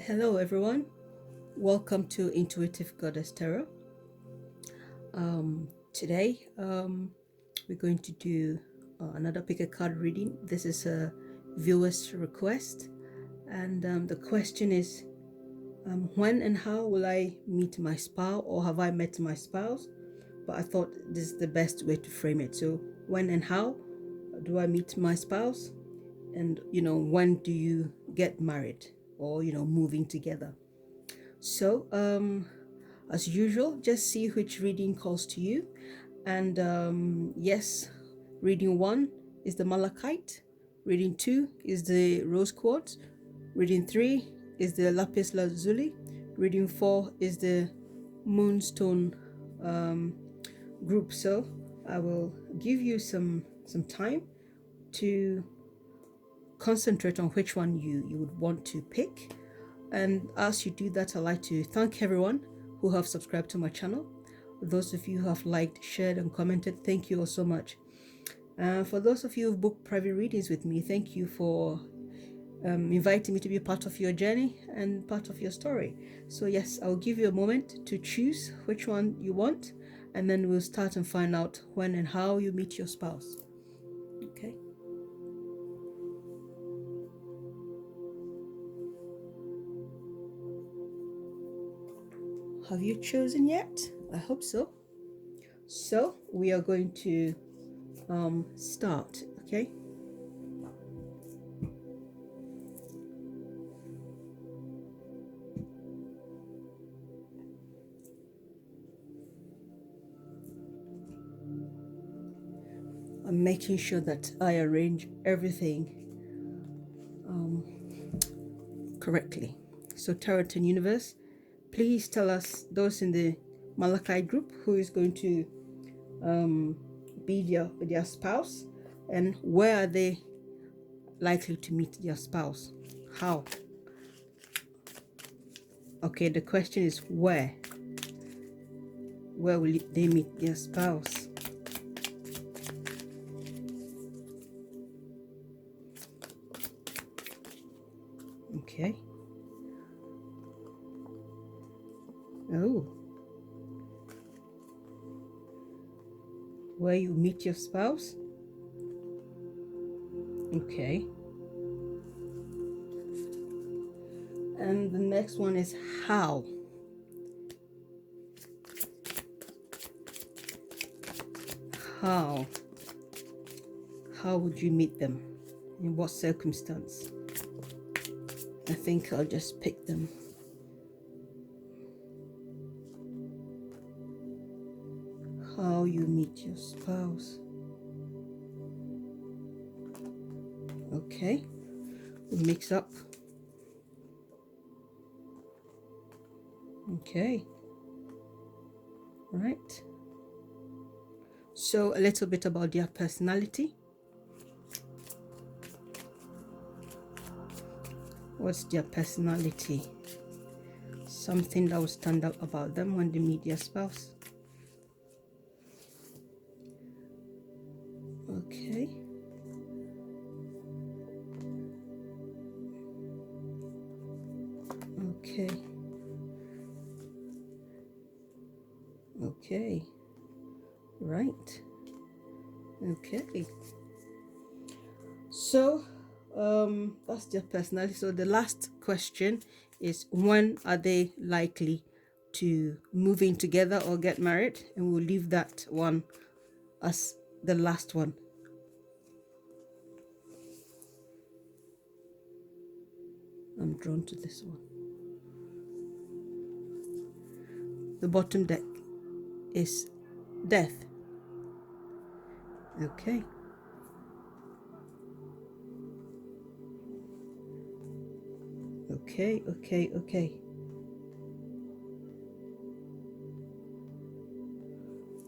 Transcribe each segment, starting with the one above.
Hello, everyone. Welcome to Intuitive Goddess Tarot. Today, we're going to do another pick a card reading. This is a viewer's request, and the question is when and how will I meet my spouse, or have I met my spouse? But I thought this is the best way to frame it. So, when and how do I meet my spouse? And when do you get married or moving together? So, as usual, just see which reading calls to you. And yes, reading 1 is the Malachite, reading 2 is the Rosequartz, reading 3 is the Lapis Lazuli, reading 4 is the Moonstone group. So I will give you some time to concentrate on which one you would want to pick. And as you do that, I'd like to thank everyone who have subscribed to my channel. Those of you who have liked, shared, and commented, thank you all so much. For those of you who've booked private readings with me, thank you for inviting me to be a part of your journey and part of your story. So yes, I'll give you a moment to choose which one you want, and then we'll start and find out when and how you meet your spouse. Okay. Have you chosen yet? I hope so. So we are going to start, okay? I'm making sure that I arrange everything correctly. So Tarot and Universe, please tell us, those in the Malachite group, who is going to be their spouse, and where are they likely to meet their spouse? How? Okay, the question is where will they meet their spouse? Okay. Oh, where you meet your spouse? Okay. And the next one is how. How would you meet them? In what circumstance? I think I'll just pick them. How you meet your spouse. Okay, we'll mix up. Okay, right. So a little bit about their personality. What's their personality? Something that will stand out about them when they meet their spouse. Okay. Okay. Okay. Right. Okay. So that's their personality. So the last question is, when are they likely to move in together or get married? And we'll leave that one as the last one. I'm drawn to this one. The bottom deck is death. Okay. Okay, okay, okay.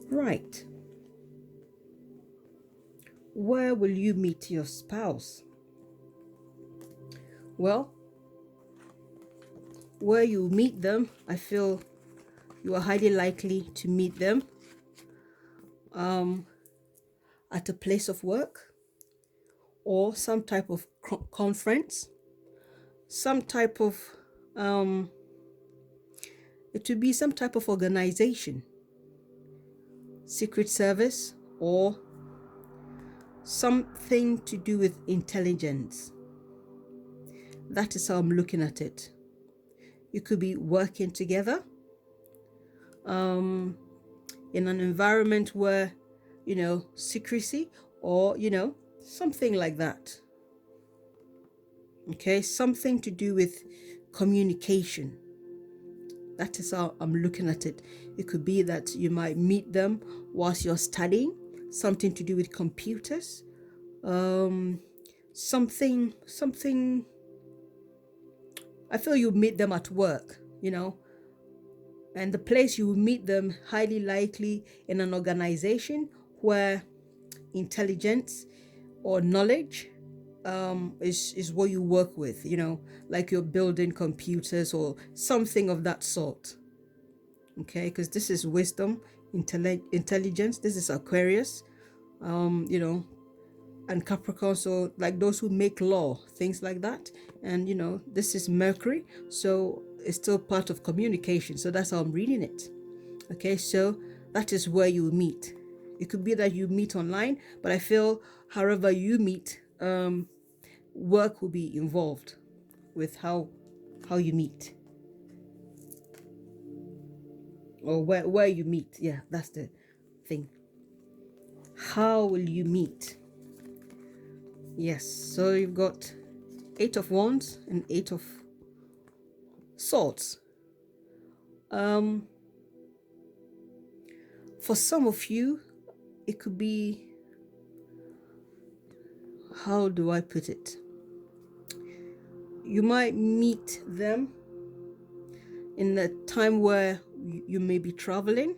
Right. Where will you meet your spouse? Well, where you meet them, I feel you are highly likely to meet them at a place of work, or some type of conference, some type of It would be some type of organization, secret service, or something to do with intelligence. That is how I'm looking at it. You could be working together in an environment where, secrecy, or, something like that. Okay, something to do with communication. That is how I'm looking at it. It could be that you might meet them whilst you're studying, something to do with computers, something, I feel you meet them at work, and the place you will meet them, highly likely in an organization where intelligence or knowledge is what you work with, like you're building computers or something of that sort. Okay, because this is wisdom, intelligence. This is Aquarius, and Capricorn, so like those who make law, things like that. And this is Mercury, so it's still part of communication. So that's how I'm reading it. Okay, so that is where you meet. It could be that you meet online, but I feel however you meet, work will be involved with how you meet, or where you meet. Yeah, that's the thing. How will you meet? Yes, so you've got 8 of Wands and 8 of Swords. For some of you, it could be, how do I put it? You might meet them in the time where you may be traveling.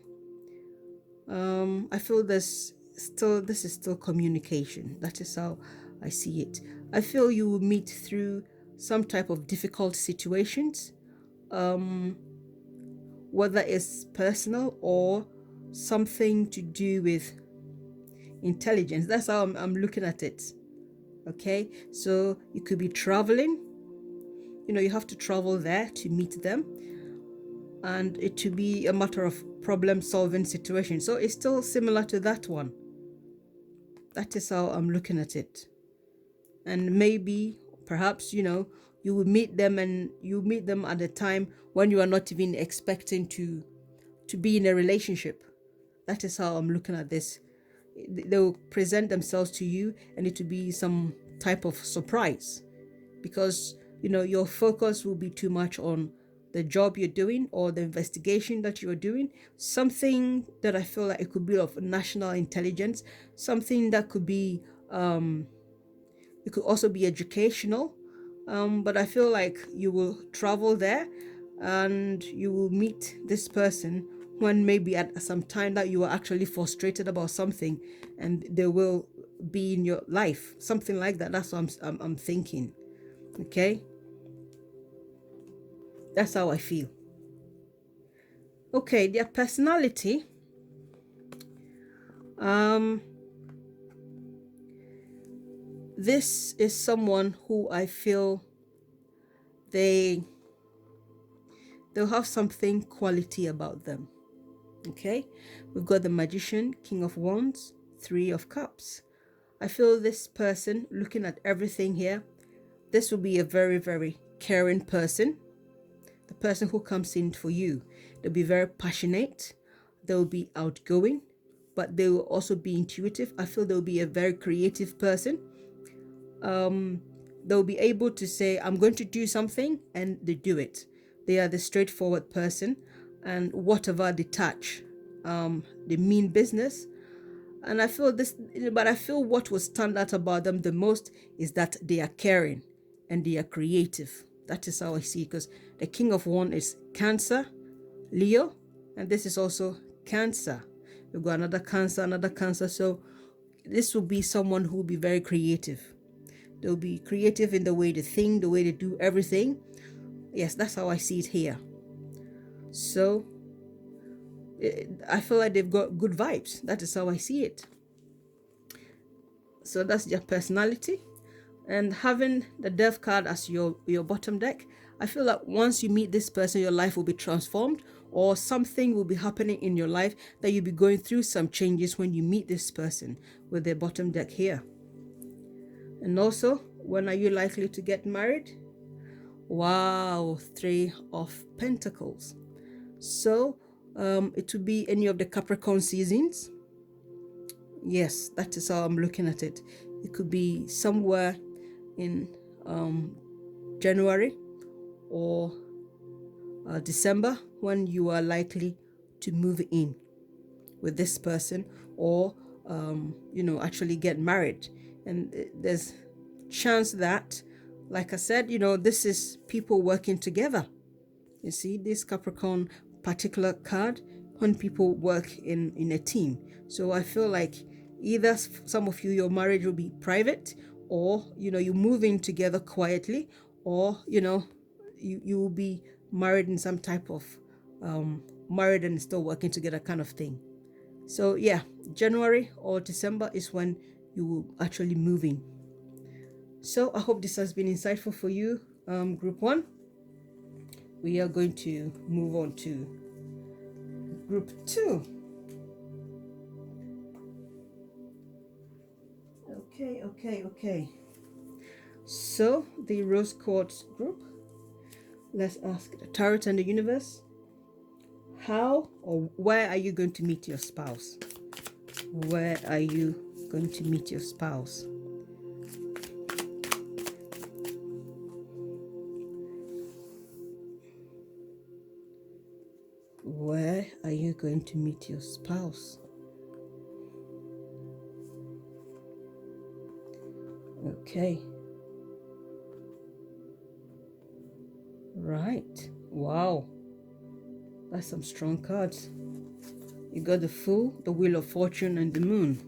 I feel this is still communication. That is how I see it. I feel you will meet through some type of difficult situations, whether it's personal or something to do with intelligence. That's how I'm looking at it. Okay, so you could be traveling, you have to travel there to meet them, and it to be a matter of problem solving situation. So it's still similar to that one. That is how I'm looking at it. And maybe perhaps you will meet them, and you meet them at a time when you are not even expecting to be in a relationship. That is how I'm looking at this. They will present themselves to you, and it will be some type of surprise, because your focus will be too much on the job you're doing or the investigation that you're doing, something that I feel like it could be of national intelligence, something that could be it could also be educational, but I feel like you will travel there and you will meet this person when maybe at some time that you are actually frustrated about something, and they will be in your life, something like that. That's what I'm thinking. Okay, that's how I feel. Okay, their personality, this is someone who I feel they'll have something quality about them. Okay, we've got the Magician, King of Wands, 3 of Cups. I feel this person, looking at everything here, this will be a very, very caring person. The person who comes in for you, they'll be very passionate, they'll be outgoing, but they will also be intuitive. I feel they'll be a very creative person. They'll be able to say, I'm going to do something, and they do it. They are the straightforward person, and whatever they touch, they mean business. And I feel this, but I feel what will stand out about them the most is that they are caring and they are creative. That is how I see it, because the King of Wands is Cancer, Leo, and this is also Cancer. We've got another Cancer. So this will be someone who will be very creative. They'll be creative in the way they think, the way they do everything. Yes, that's how I see it here. So I feel like they've got good vibes. That is how I see it. So that's their personality. And having the Death card as your bottom deck, I feel like once you meet this person, your life will be transformed, or something will be happening in your life that you'll be going through some changes when you meet this person with their bottom deck here. And also, when are you likely to get married? Wow, Three of Pentacles. So it would be any of the Capricorn seasons. Yes, that is how I'm looking at it. It could be somewhere in January or December when you are likely to move in with this person, or actually get married. And there's chance that, like I said, this is people working together. You see this Capricorn particular card, when people work in a team. So I feel like either some of you, your marriage will be private, or you move in together quietly, or you will be married in some type of married and still working together kind of thing. So yeah, January or December is when you will actually move in. So I hope this has been insightful for you, group 1. We are going to move on to group 2. Okay. So the Rosequartz group, let's ask the Tarot and the universe, how or where are you going to meet your spouse? Where are you going to meet your spouse? Where are you going to meet your spouse? Okay. Right. Wow. That's some strong cards. You got the Fool, the Wheel of Fortune, and the Moon.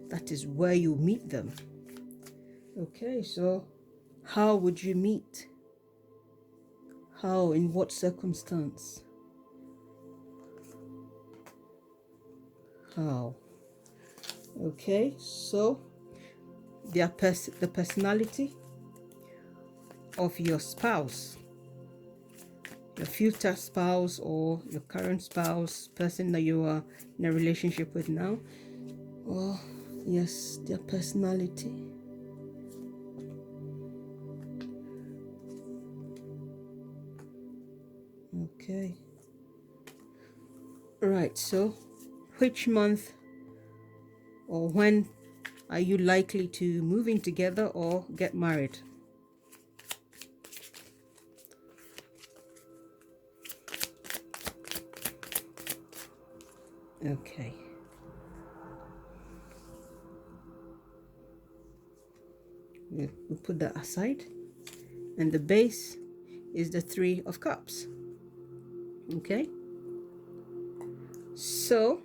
That is where you meet them. Okay, so how would you meet? How? In what circumstance? How? Okay, so the personality of your spouse, your future spouse or your current spouse, person that you are in a relationship with now. Oh, yes, their personality. Okay. Right, so which month or when are you likely to move in together or get married? Okay. We'll put that aside. And the base is the Three of Cups. Okay. So,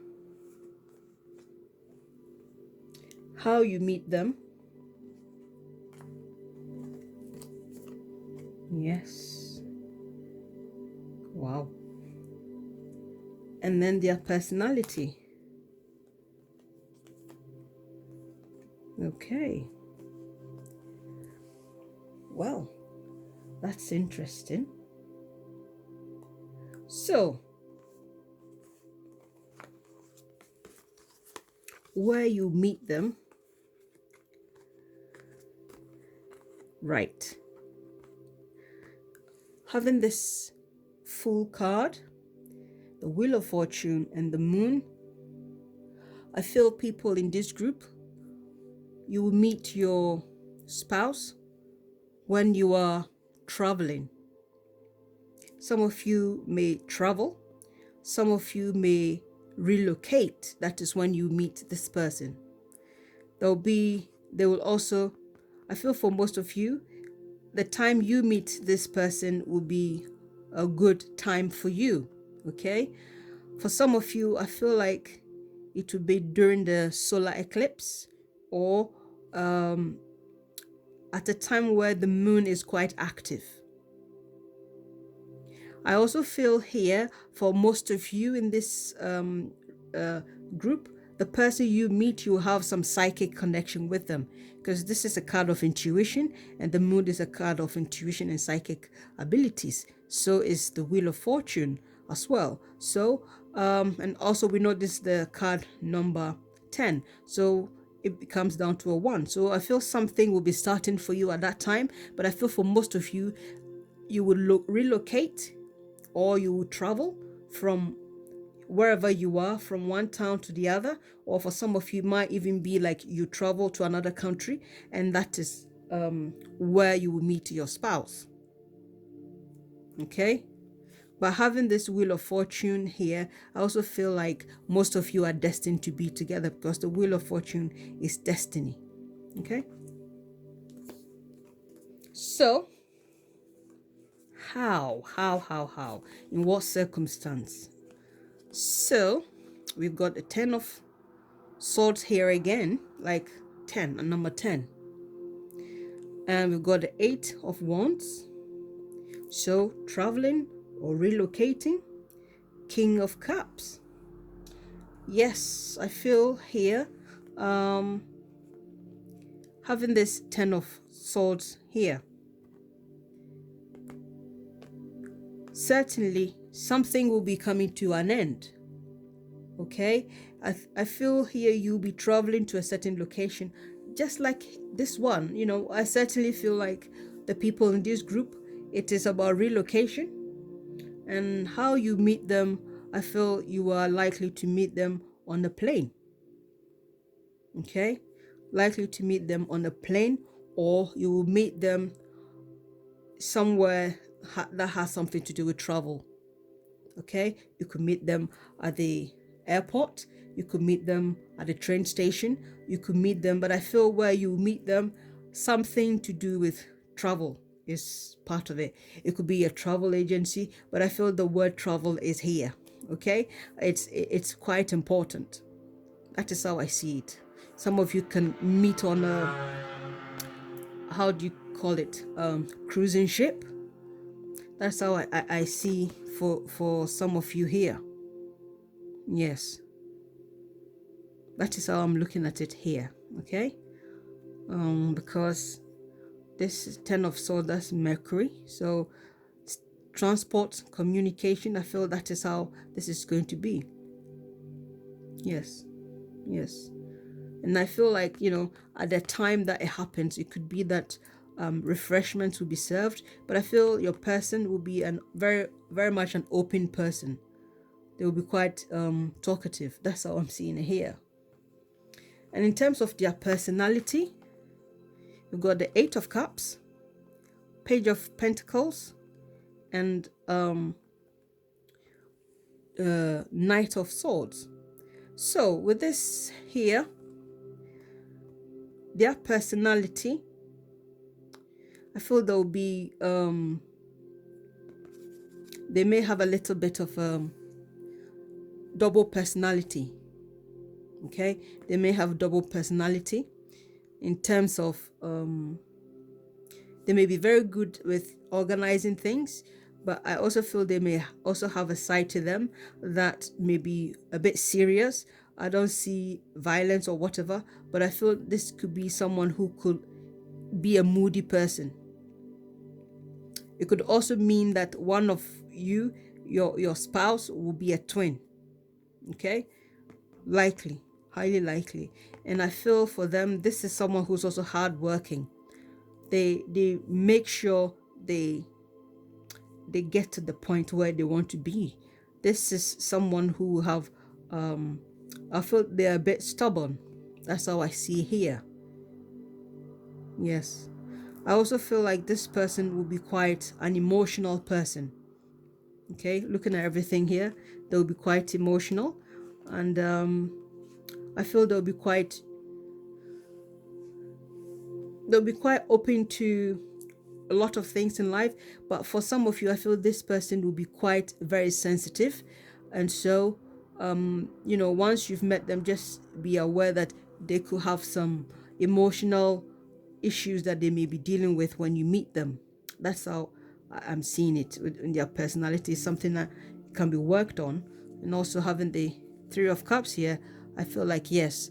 how you meet them? Yes. Wow. And then their personality. Okay. Well, that's interesting. So, where you meet them, right? Having this Fool card, the Wheel of Fortune, and the Moon, I feel people in this group, you will meet your spouse when you are traveling. Some of you may travel, some of you may relocate. That is when you meet this person. They will also, I feel for most of you, the time you meet this person will be a good time for you. Okay. For some of you, I feel like it would be during the solar eclipse, or at a time where the moon is quite active. I also feel here for most of you in this group the person you meet, you have some psychic connection with them, because this is a card of intuition, and the moon is a card of intuition and psychic abilities. So is the Wheel of Fortune as well. So and also we know this is the card number 10, so it comes down to a 1. So I feel something will be starting for you at that time, but I feel for most of you, you will relocate, or you will travel from wherever you are, from one town to the other, or for some of you might even be like you travel to another country, and that is where you will meet your spouse. Okay, but having this Wheel of Fortune here, I also feel like most of you are destined to be together, because the Wheel of Fortune is destiny. Okay, so how, in what circumstance? So we've got the 10 of Swords here again, like 10, and number 10, and we've got the 8 of Wands, so traveling or relocating. King of Cups, yes, I feel here having this 10 of Swords here, certainly something will be coming to an end. Okay, I feel here you'll be traveling to a certain location, just like this one. You know, I certainly feel like the people in this group, it is about relocation, and how you meet them. I feel you are likely to meet them on the plane. Okay, likely to meet them on a plane, or you will meet them somewhere that has something to do with travel. Okay, you could meet them at the airport, you could meet them at the train station, you could meet them, but I feel where you meet them, something to do with travel is part of it. It could be a travel agency, but I feel the word travel is here. Okay, it's quite important. That is how I see it. Some of you can meet on a, how do you call it, cruising ship. That's how I see for some of you here. Yes, that is how I'm looking at it here. Okay, because this is 10 of Swords, that's Mercury, so transport, communication, I feel that is how this is going to be. Yes, yes. And I feel like, you know, at the time that it happens, it could be that refreshments will be served, but I feel your person will be an very much an open person. They will be quite talkative. That's how I'm seeing it here. And in terms of their personality, we've got the 8 of Cups, Page of Pentacles, and Knight of Swords. So with this here, their personality, I feel there'll be they may have a little bit of double personality. Okay, they may have double personality in terms of they may be very good with organizing things, but I also feel they may also have a side to them that may be a bit serious. I don't see violence or whatever, but I feel this could be someone who could be a moody person. It could also mean that one of you, your spouse, will be a twin. Okay, likely, highly likely. And I feel for them, this is someone who's also hardworking. They make sure they get to the point where they want to be. This is someone who have I feel they're a bit stubborn. That's how I see here. Yes, I also feel like this person will be quite an emotional person. Okay, looking at everything here, they'll be quite emotional, and I feel they'll be quite open to a lot of things in life. But for some of you, I feel this person will be quite very sensitive, and so you know, once you've met them, just be aware that they could have some emotional issues that they may be dealing with when you meet them. That's how I'm seeing it in their personality. Is something that can be worked on. And also having the 3 of Cups here, I feel like, yes,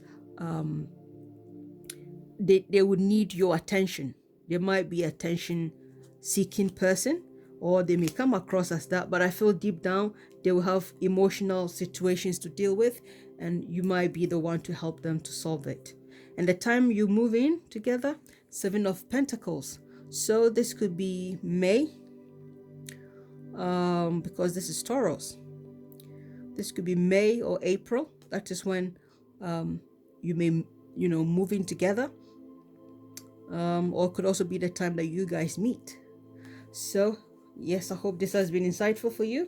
they would need your attention. They might be attention seeking person, or they may come across as that, but I feel deep down they will have emotional situations to deal with, and you might be the one to help them to solve it. And the time you move in together, 7 of Pentacles. So this could be May, because this is Taurus. This could be May or April. That is when you may, move in together. Or it could also be the time that you guys meet. So, yes, I hope this has been insightful for you.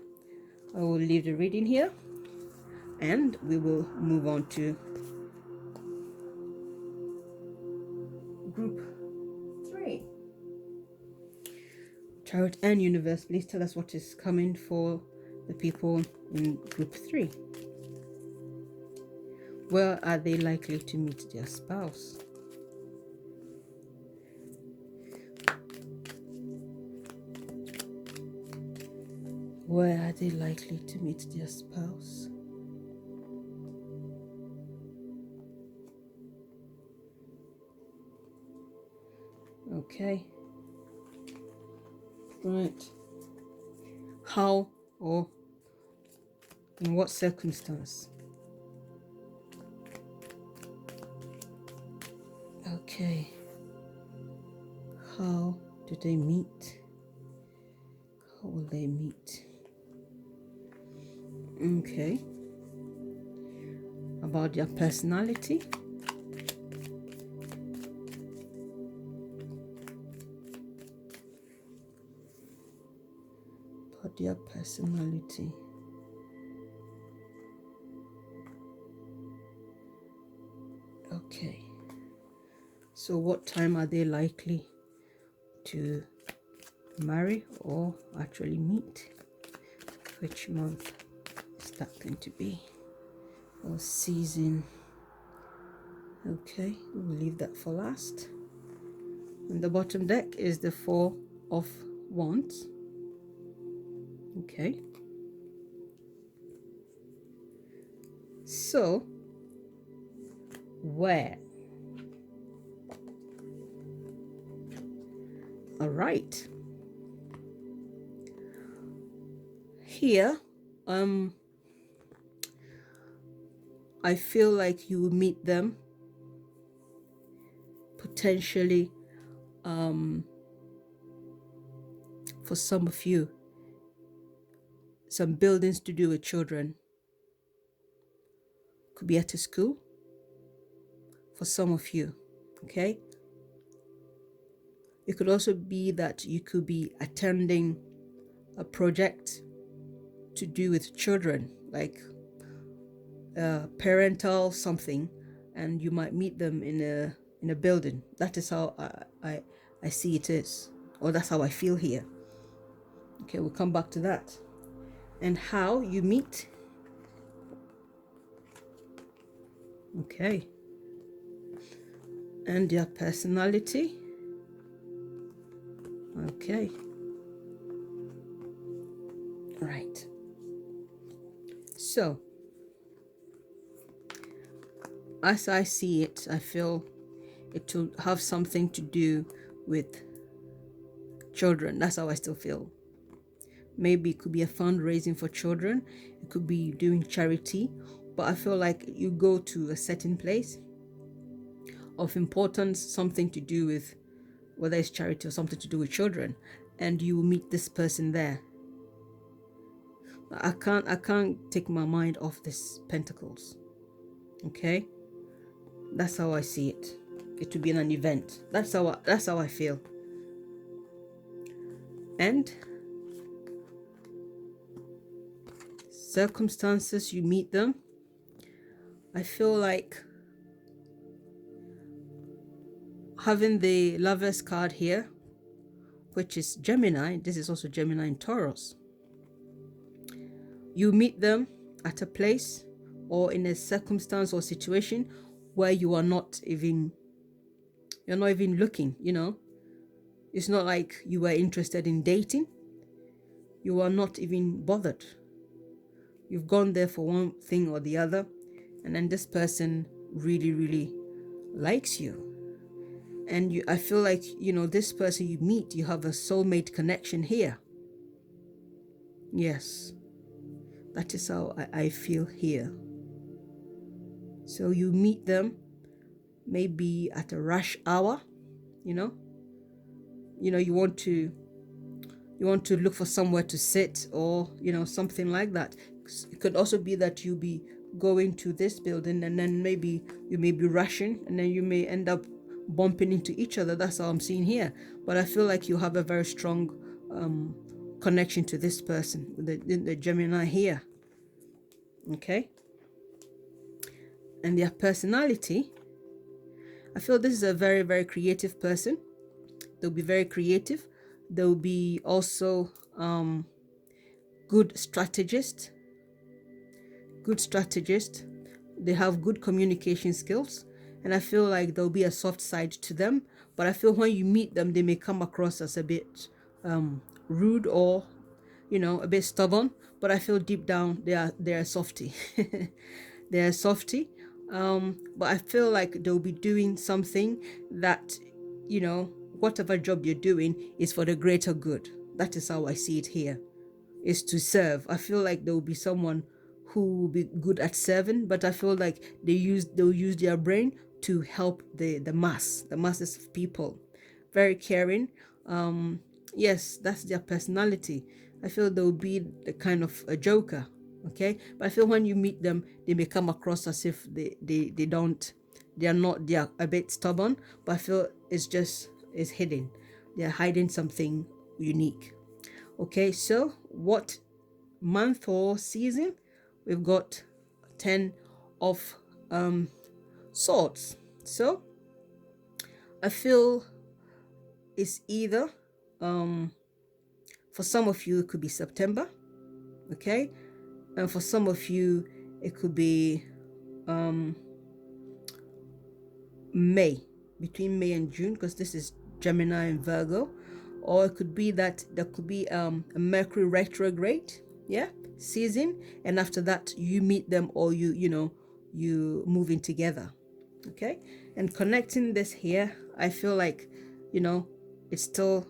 I will leave the reading here, and we will move on to group 3. Tarot and Universe, please tell us what is coming for the people in group 3. Where are they likely to meet their spouse? Where are they likely to meet their spouse? Okay. Right. How or in what circumstance? Okay. How do they meet? How will they meet? Okay. About their personality. About their personality. Okay. So what time are they likely to marry or actually meet? Which month is that going to be? Or season? Okay, we'll leave that for last. And the bottom deck is the 4 of Wands. Okay. So, where? All right. Here, I feel like you will meet them potentially, for some of you, some buildings to do with children. Could be at a school for some of you, okay? It could also be that you could be attending a project to do with children, like parental something, and you might meet them in a building. That is how I see it is, or that's how I feel here. Okay, we'll come back to that. And how you meet. Okay. And their personality. Okay. Right. So, as I see it, I feel it will have something to do with children. That's how I still feel. Maybe it could be a fundraising for children. It could be doing charity. But I feel like you go to a certain place of importance, something to do with, whether it's charity or something to do with children, and you meet this person there. I can't take my mind off this Pentacles. Okay? That's how I see it. It would be an event. That's how I feel. And circumstances you meet them. I feel like having the Lovers card here, which is Gemini. This is also Gemini and Taurus. You meet them at a place or in a circumstance or situation where you're not even looking, It's not like you were interested in dating. You are not even bothered. You've gone there for one thing or the other, and then this person really, really likes you. And I feel like, this person you meet, you have a soulmate connection here. Yes, that is how I feel here. So you meet them maybe at a rush hour, you want to look for somewhere to sit, or something like that. It could also be that you'll be going to this building, and then maybe you may be rushing, and then you may end up bumping into each other. That's how I'm seeing here. But I feel like you have a very strong connection to this person, the Gemini here. Okay. And their personality, I feel this is a very, very creative person. They'll be very creative. They'll be also good strategist. They have good communication skills, and I feel like there'll be a soft side to them. But I feel when you meet them, they may come across as a bit rude, or a bit stubborn. But I feel deep down they're a softie. They're a softie. But I feel like they'll be doing something that, whatever job you're doing is for the greater good. That is how I see it here, is to serve. I feel like there will be someone who will be good at serving, but I feel like they'll use their brain to help the masses of people. Very caring. Yes, that's their personality. I feel they'll be the kind of a joker. Okay, but I feel when you meet them, they may come across as if they are a bit stubborn, but I feel it's hidden. They're hiding something unique. Okay, so what month or season? We've got 10 of swords. So I feel it's either for some of you it could be September, okay, and for some of you it could be May, between May and June, because this is Gemini and Virgo. Or it could be that there could be a Mercury retrograde, season, and after that you meet them, or you move in together. Okay, and connecting this here, I feel like it's still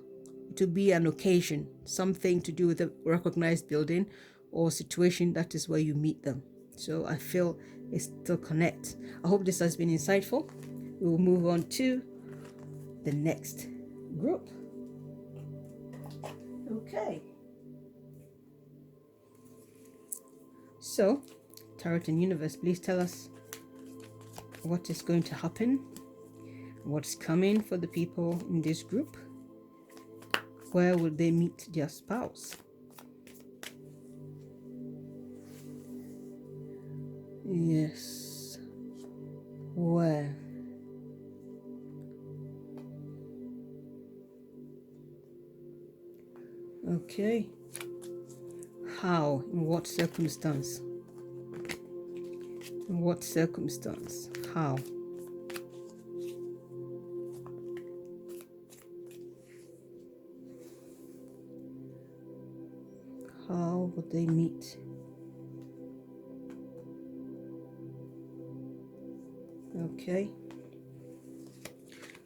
to be an occasion, something to do with a recognized building or situation. That is where you meet them. So I feel it still connects. I hope this has been insightful. We will move on to the next group. Okay. So, Tarot and Universe, please tell us what is going to happen, what's coming for the people in this group. Where will they meet their spouse? Yes. Where? Okay. How? In what circumstance? In what circumstance? How? How would they meet? Okay.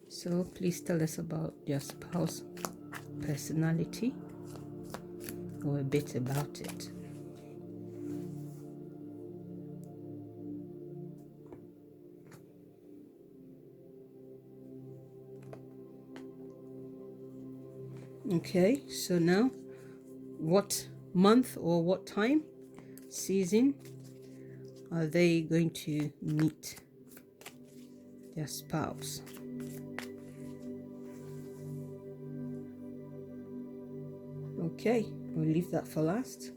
So please tell us about your spouse personality, or a bit about it. Okay, so now what month or what time, season, are they going to meet their spouse? Okay, we'll leave that for last.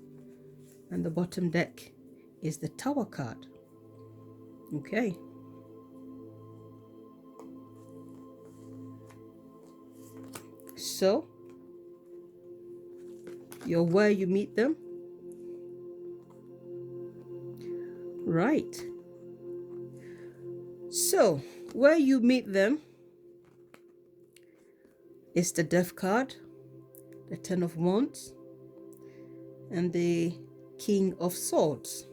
And the bottom deck is the Tower card. Okay. So, you're where you meet them. Right. So, where you meet them is the Death card, the Ten of Wands, and the King of Swords.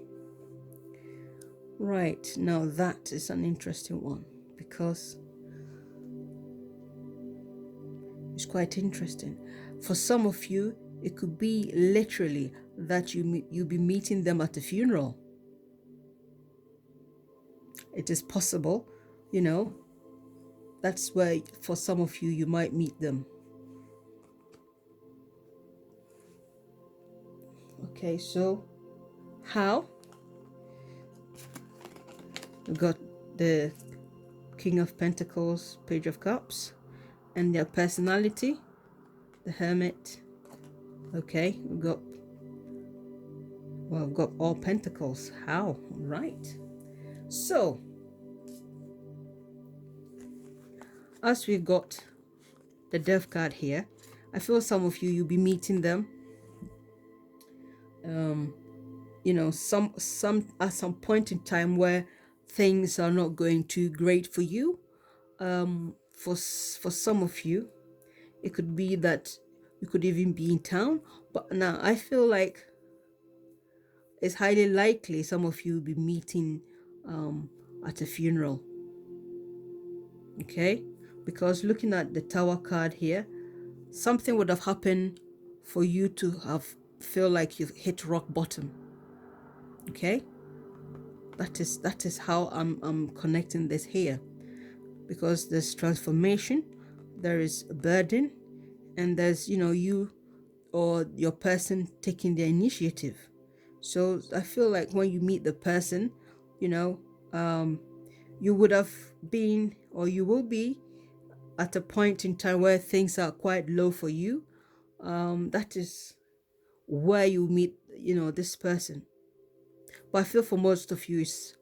Right, now that is an interesting one, because it's quite interesting. For some of you, it could be literally that you'll be meeting them at a funeral. It is possible, you know, that's where for some of you might meet them. Okay, so how? We've got the King of Pentacles, Page of Cups, and their personality, the Hermit. Okay, we've got all Pentacles. How? Right. So, as we've got the Death card here, I feel some of you'll be meeting them. You know, some at some point in time where things are not going too great for you. For some of you, it could be that you could even be in town. But now I feel like it's highly likely some of you will be meeting at a funeral. Okay, because looking at the Tower card here, something would have happened for you to have feel like you've hit rock bottom. Okay, that is how I'm connecting this here, because there's transformation, there is a burden, and there's, you know, you or your person taking the initiative. So I feel like when you meet the person, you know, you would have been, or you will be, at a point in time where things are quite low for you. That is where you meet, you know, this person. But I feel for most of you, it's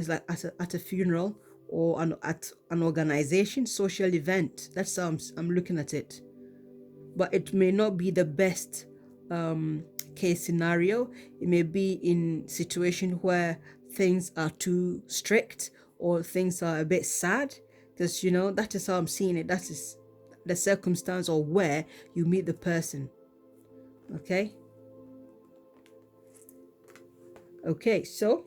like at a funeral, or at an organization, social event. That's how I'm looking at it. But it may not be the best case scenario. It may be in situation where things are too strict, or things are a bit sad, because, you know, that is how I'm seeing it. That is the circumstance or where you meet the person. Okay, so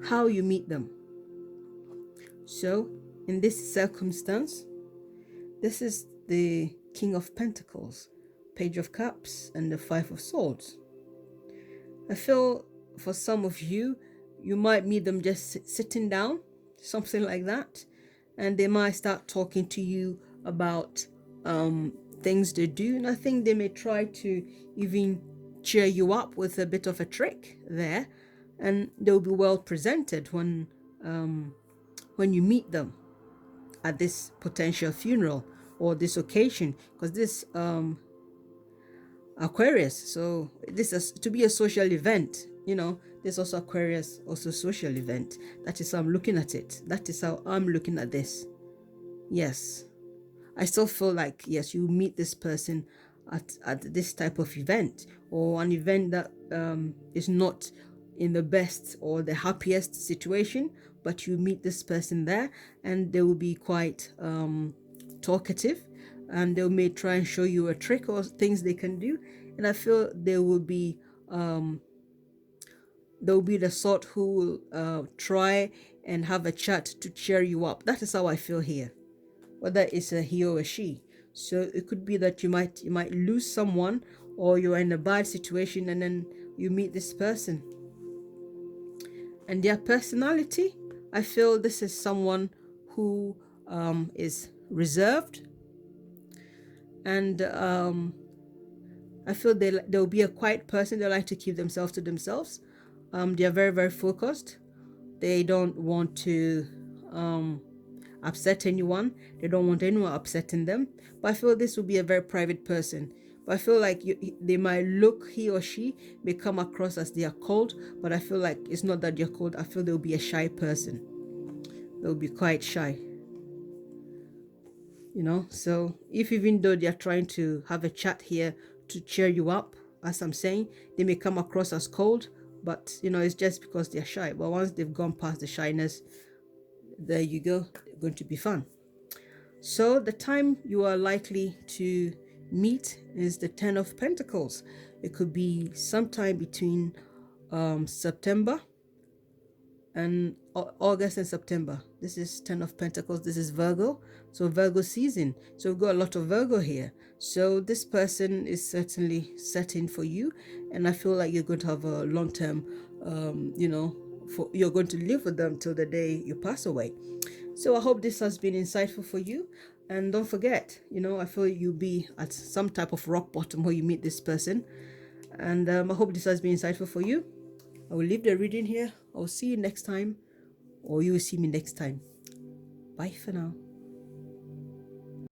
how you meet them. So in this circumstance, this is the King of Pentacles, Page of Cups, and the Five of Swords. I feel for some of you, you might meet them just sitting down, something like that, and they might start talking to you about things they do, and I think they may try to even cheer you up with a bit of a trick there, and they'll be well presented when you meet them at this potential funeral or this occasion, because this Aquarius, so this is to be a social event, you know. There's also Aquarius, also social event. That is how I'm looking at it. That is how I'm looking at this. Yes, I still feel like, yes, you meet this person at this type of event, or an event that is not in the best or the happiest situation, but you meet this person there, and they will be quite talkative, and they may try and show you a trick or things they can do, and I feel they will be the sort who will try and have a chat to cheer you up. That is how I feel here, whether it's a he or a she. So it could be that you might lose someone, or you're in a bad situation, and then you meet this person. And their personality, I feel this is someone who is reserved, and I feel they'll be a quiet person. They like to keep themselves to themselves. They are very, very focused. They don't want to upset anyone. They don't want anyone upsetting them. But I feel this will be a very private person. But I feel like they might look, he or she may come across as they are cold, but I feel like it's not that they're cold. I feel they'll be a shy person. They'll be quite shy. You know, so if even though they're trying to have a chat here to cheer you up, as I'm saying, they may come across as cold, but, you know, it's just because they're shy. But once they've gone past the shyness, there you go, they're going to be fun. So the time you are likely to meet is the 10 of Pentacles. It could be sometime between September and August and September. This is 10 of Pentacles. This is Virgo. So Virgo season. So we've got a lot of Virgo here. So this person is certainly setting for you. And I feel like you're going to have a long-term, you're going to live with them till the day you pass away. So I hope this has been insightful for you. And don't forget, I feel you'll be at some type of rock bottom where you meet this person. And I hope this has been insightful for you. I will leave the reading here. I'll see you next time, or you will see me next time. Bye for now.